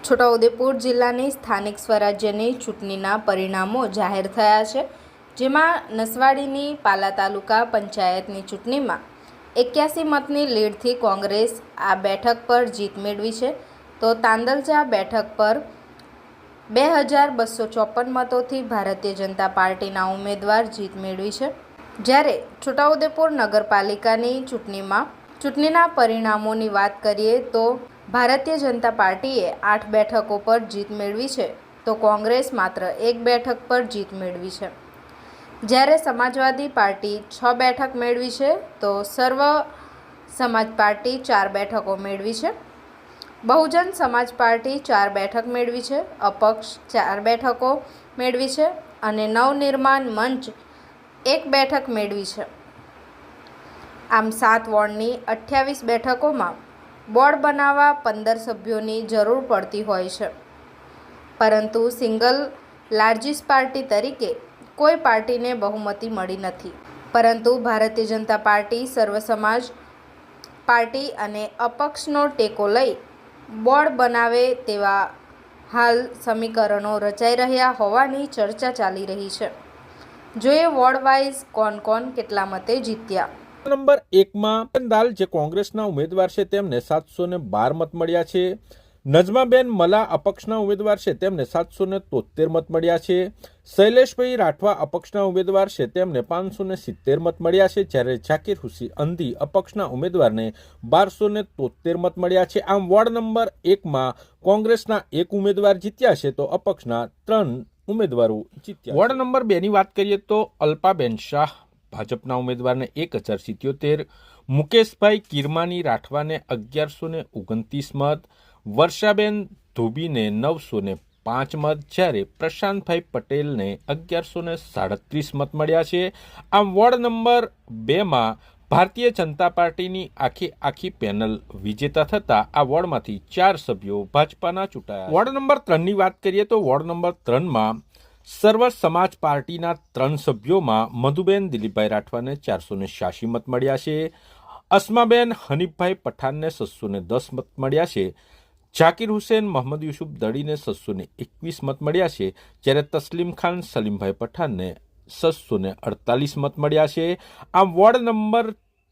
છોટાઉદેપુર જિલ્લાની સ્થાનિક સ્વરાજ્યની ચૂંટણીના પરિણામો જાહેર થયા છે, જેમાં નસવાડીની પાલા તાલુકા પંચાયતની ચૂંટણીમાં 81 મતની લીડથી કોંગ્રેસ આ બેઠક પર જીત મેળવી છે, તો તાંદલજા બેઠક પર 2254 મતોથી ભારતીય જનતા પાર્ટીના ઉમેદવાર જીત મેળવી છે। જ્યારે છોટાઉદેપુર નગરપાલિકાની ચૂંટણીના પરિણામોની વાત કરીએ તો ભારતીય જનતા પાર્ટીએ 8 બેઠકો પર જીત મેળવી છે, તો કોંગ્રેસ માત્ર 1 બેઠક પર જીત મેળવી છે। જ્યારે સમાજવાદી પાર્ટી 6 બેઠક મેળવી છે, તો સર્વ સમાજ પાર્ટી 4 બેઠકો મેળવી છે। બહુજન સમાજ પાર્ટી 4 બેઠક મેળવી છે, અપક્ષ 4 બેઠકો મેળવી છે અને નવનિર્માણ મંચ 1 બેઠક મેળવી છે। આમ 7 વોર્ડની 28 બેઠકોમાં બોર્ડ બનાવવા 15 સભ્યોની જરૂર પડતી હોય છે, પરંતુ સિંગલ લાર્જેસ્ટ પાર્ટી તરીકે કોઈ પાર્ટીને બહુમતી મળી નથી, પરંતુ ભારતીય જનતા પાર્ટી, સર્વ સમાજ પાર્ટી અને અપક્ષનો ટેકો લઈ બોર્ડ બનાવે તેવા હાલ સમીકરણો રચાઈ રહ્યા હોવાની ચર્ચા ચાલી રહી છે। જોઈએ વોર્ડ વાઇઝ કોણ કેટલા મતે જીત્યા। નંબર 1 માં દાલ જે કોંગ્રેસના ઉમેદવાર છે તેમને 712 મત મળ્યા છે। નજમાબેન મલા અપક્ષના ઉમેદવાર છે તેમને 773 મત મળ્યા છે। શૈલેષભાઈ રાઠવા અપક્ષના ઉમેદવાર છે તેમને 570 મત મળ્યા છે, જ્યારે ઝાકીર હુસૈન અંધી અપક્ષના ઉમેદવારને 1273 મત મળ્યા છે। આમ વોર્ડ નંબર 1 માં કોંગ્રેસના 1 ઉમેદવાર જીત્યા છે, તો અપક્ષના 3 ઉમેદવારો જીત્યા। વોર્ડ નંબર 2 ની વાત કરીએ તો અલ્પાબેન શાહ ભાજપના ઉમેદવારને 1077, મુકેશભાઈ કિરમાની રાઠવાને 1129 મત, વર્ષાબેન ધોબીને 905 મત, જ્યારે પ્રશાંતભાઈ પટેલને 1137 મત મળ્યા છે। આમ વોર્ડ નંબર 2 માં ભારતીય જનતા પાર્ટીની આખી પેનલ વિજેતા થતા આ વોર્ડમાંથી 4 સભ્યો ભાજપાના ચૂંટાયા। વોર્ડ નંબર 3 ની વાત કરીએ તો વોર્ડ નંબર 3 માં સર્વ સમાજ પાર્ટીના 3 સભ્યોમાં મધુબેન દિલીપભાઈ રાઠવાને 486 મત મળ્યા છે, અસ્માબેન હનીફભાઈ પઠાણને 610 મત મળ્યા છે, ઝાકીર હુસૈન મોહમ્મદ યુસુફ દડીને 621 મત મળ્યા છે, જ્યારે તસ્લીમ ખાન સલીમભાઈ પઠાણને 648 મત મળ્યા છે। આમ વોર્ડ નંબર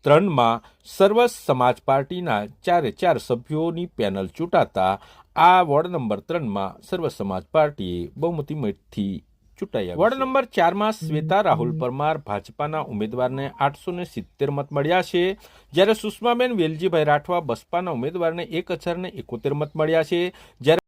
3 માં સર્વ સમાજ પાર્ટીના 4 સભ્યોની પેનલ ચૂંટાતા આ વોર્ડ નંબર 3 માં સર્વ સમાજ પાર્ટીએ બહુમતી મતથી ચૂંટાયા। વોર્ડ નંબર 4 માં શ્વેતા રાહુલ પરમાર ભાજપાના ઉમેદવારને 870 મત મળ્યા છે, જ્યારે સુષ્માબેન વેલજીભાઈ રાઠવા બસપાના ઉમેદવારને 1071 મત મળ્યા છે, જ્યારે